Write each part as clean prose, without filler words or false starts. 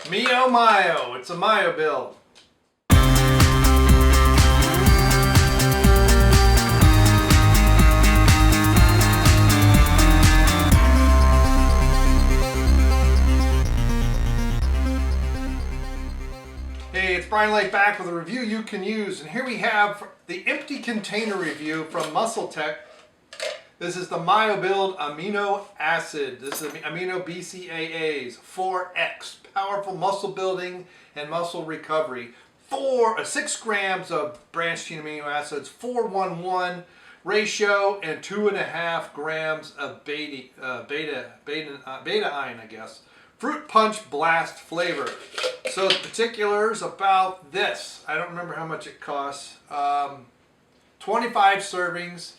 Myo, it's a Myobuild. Hey, it's Bryon Lape back with a review you can use, and here we have the empty container review from MuscleTech. This is the Myobuild Amino Acid. This is Amino BCAAs 4X, powerful muscle building and muscle recovery. 6 grams of branched chain amino acids, 4:1:1 ratio, and 2.5 grams of beta iron, I guess. Fruit punch blast flavor. So the particulars about this, I don't remember how much it costs. 25 servings.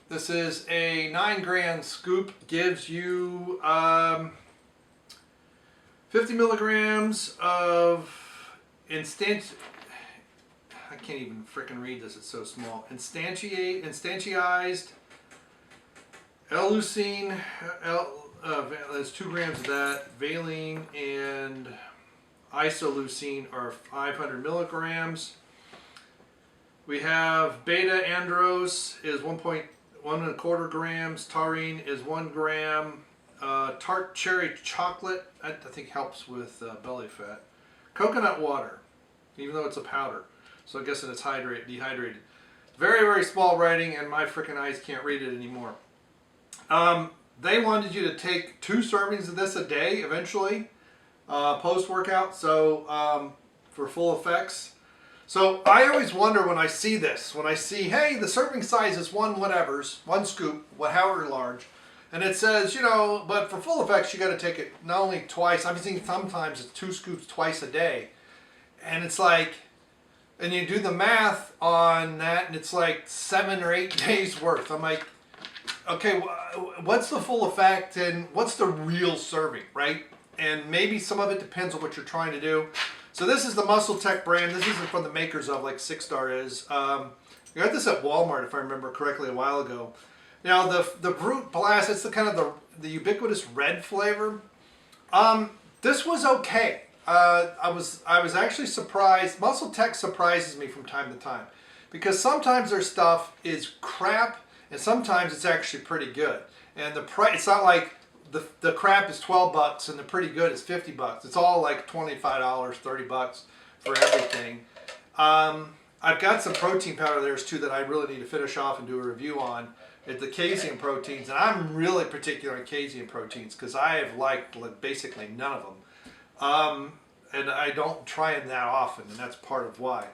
This is a 9-gram scoop. Gives you 50 milligrams of I can't even freaking read this, it's so small. Instantiated L-leucine, there's 2 grams of that. Valine and isoleucine are 500 milligrams. We have beta andros is 1.25 grams. Taurine is 1 gram. Tart cherry chocolate, I think helps with belly fat. Coconut water, even though it's a powder. So I guess it's dehydrated. Very, very small writing, and my freaking eyes can't read it anymore. They wanted you to take 2 servings of this a day eventually, post-workout, so for full effects. So I always wonder when I see this, hey, the serving size is 1 scoop, however large, and it says, you know, but for full effects you got to take it not only twice, I've seen sometimes it's 2 scoops twice a day, and it's like, and you do the math on that, and it's like 7 or 8 days worth. I'm like, okay, what's the full effect and what's the real serving, right? And maybe some of it depends on what you're trying to do. So this is the MuscleTech brand. This isn't from the makers of, like 6 Star is. I got this at Walmart, if I remember correctly, a while ago. Now the Brute Blast, it's the kind of the ubiquitous red flavor. This was okay. I was actually surprised. MuscleTech surprises me from time to time because sometimes their stuff is crap and sometimes it's actually pretty good. And the price, it's not like the crap is 12 bucks and the pretty good is 50 bucks. It's all like $25, 30 bucks for everything. I've got some protein powder there too that I really need to finish off and do a review on. It's the casein proteins, and I'm really particular on casein proteins because I have liked basically none of them. And I don't try them that often, and that's part of why.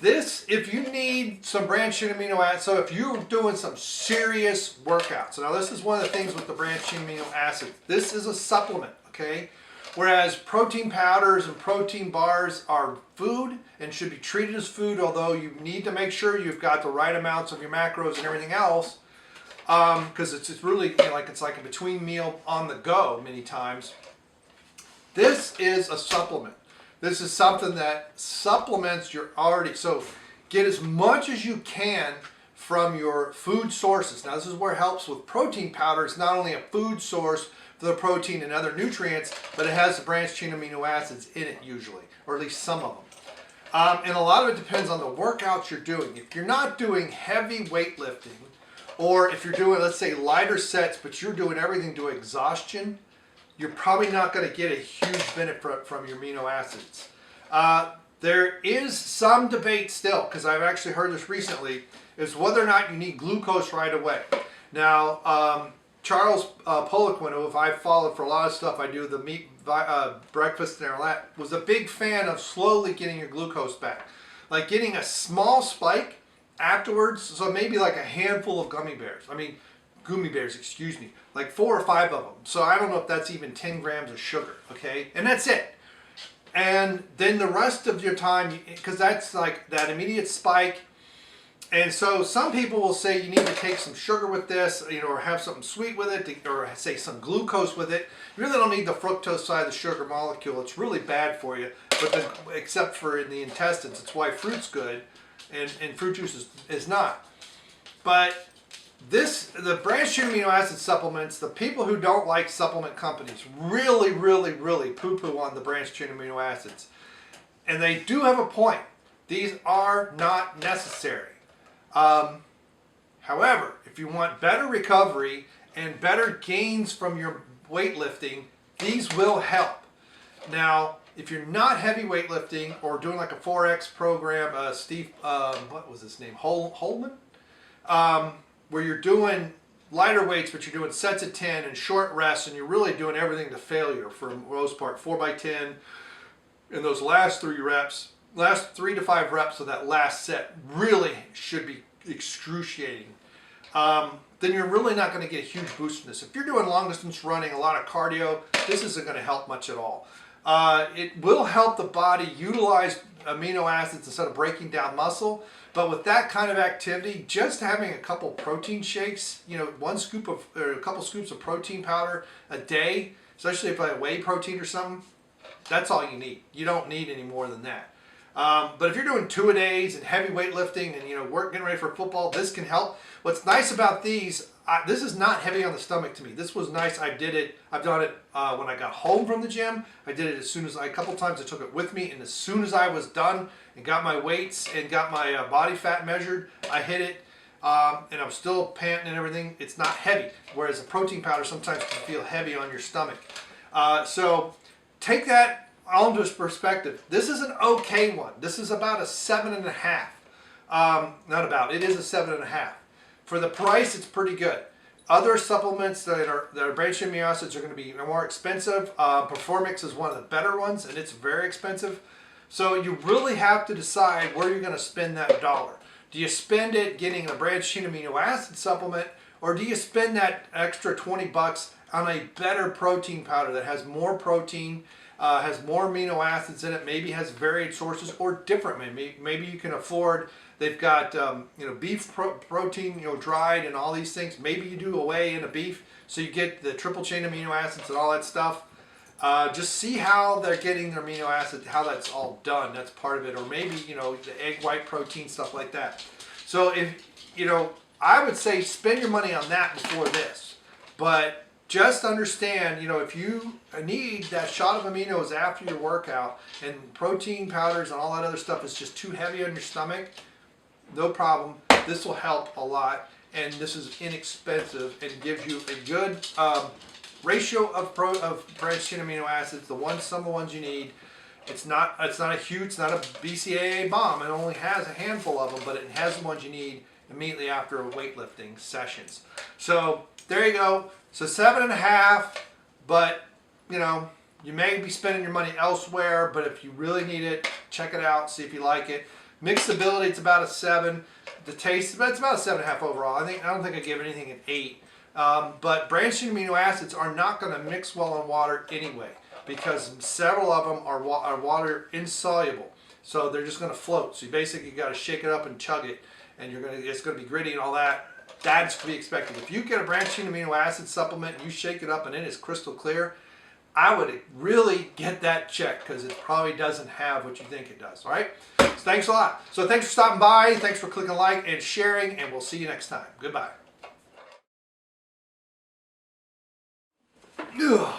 This, if you need some branched chain amino acids, so if you're doing some serious workouts, now this is one of the things with the branched chain amino acids, this is a supplement, okay? Whereas protein powders and protein bars are food and should be treated as food, although you need to make sure you've got the right amounts of your macros and everything else, because it's really, you know, it's like a between meal on the go many times. This is a supplement. This is something that supplements your already, so get as much as you can from your food sources. Now this is where it helps with protein powder. It's not only a food source for the protein and other nutrients, but it has the branched chain amino acids in it usually, or at least some of them. And a lot of it depends on the workouts you're doing. If you're not doing heavy weightlifting, or if you're doing, let's say, lighter sets, but you're doing everything to exhaustion, you're probably not going to get a huge benefit from your amino acids. There is some debate still, because I've actually heard this recently, is whether or not you need glucose right away. Now, Charles Poliquin, who I've followed for a lot of stuff, I do the meat breakfast and all that, was a big fan of slowly getting your glucose back. Like getting a small spike afterwards, so maybe like a handful of gummy bears, excuse me, like 4 or 5 of them. So I don't know if that's even 10 grams of sugar, okay? And that's it. And then the rest of your time, because that's like that immediate spike. And so some people will say you need to take some sugar with this, you know, or have something sweet with it, or say some glucose with it. You really don't need the fructose side of the sugar molecule. It's really bad for you, but except for in the intestines. It's why fruit's good and fruit juice is not. But the branched chain amino acid supplements, the people who don't like supplement companies really poo-poo on the branched chain amino acids. And they do have a point. These are not necessary. However, if you want better recovery and better gains from your weightlifting, these will help. Now, if you're not heavy weightlifting or doing like a 4X program, Steve, what was his name? Holman? Where you're doing lighter weights, but you're doing sets of 10 and short rests, and you're really doing everything to failure for the most part, 4x10, and those last 3 to 5 reps of that last set really should be excruciating. Then you're really not going to get a huge boost in this. If you're doing long distance running, a lot of cardio, this isn't going to help much at all. It will help the body utilize amino acids instead of breaking down muscle, but with that kind of activity, just having a couple protein shakes, you know, a couple scoops of protein powder a day, especially if I have whey protein or something, that's all you need. You don't need any more than that. But if you're doing 2-a-days and heavy weightlifting and, you know, getting ready for football, this can help. What's nice about these, this is not heavy on the stomach to me. This was nice. I've done it when I got home from the gym. I did it as soon as a couple times I took it with me, and as soon as I was done and got my weights and got my body fat measured, I hit it, and I'm still panting and everything. It's not heavy, whereas the protein powder sometimes can feel heavy on your stomach. So take that all into perspective. This is an okay one. This is about a 7.5. It is a 7.5. For the price, it's pretty good. Other supplements that are branched amino acids are going to be more expensive. Performix is one of the better ones, and it's very expensive. So you really have to decide where you're going to spend that dollar. Do you spend it getting a branched chain amino acid supplement, or do you spend that extra 20 bucks on a better protein powder that has more protein, has more amino acids in it, maybe has varied sources or different? Maybe you can afford. They've got beef protein, dried and all these things. Maybe you do a whey in a beef, so you get the triple chain amino acids and all that stuff. Just see how they're getting their amino acids, how that's all done. That's part of it. Or maybe the egg white protein, stuff like that. So if I would say spend your money on that before this. But just understand, if you need that shot of aminos after your workout and protein powders and all that other stuff is just too heavy on your stomach, no problem. This will help a lot, and this is inexpensive and gives you a good ratio of branched chain amino acids. Some of the ones you need. It's not a BCAA bomb. It only has a handful of them, but it has the ones you need immediately after weightlifting sessions. So there you go. So 7.5, but you may be spending your money elsewhere, but if you really need it, check it out, see if you like it. Mixability, it's about a 7. The taste, it's about a 7.5 overall. I don't think I give anything an 8. But branched chain amino acids are not going to mix well in water anyway, because several of them are water insoluble. So they're just going to float. So you basically got to shake it up and chug it, and it's going to be gritty and all that. That's to be expected. If you get a branched chain amino acid supplement and you shake it up and it is crystal clear, I would really get that checked, because it probably doesn't have what you think it does. All right? So thanks a lot. So thanks for stopping by. Thanks for clicking like and sharing, and we'll see you next time. Goodbye. Ugh.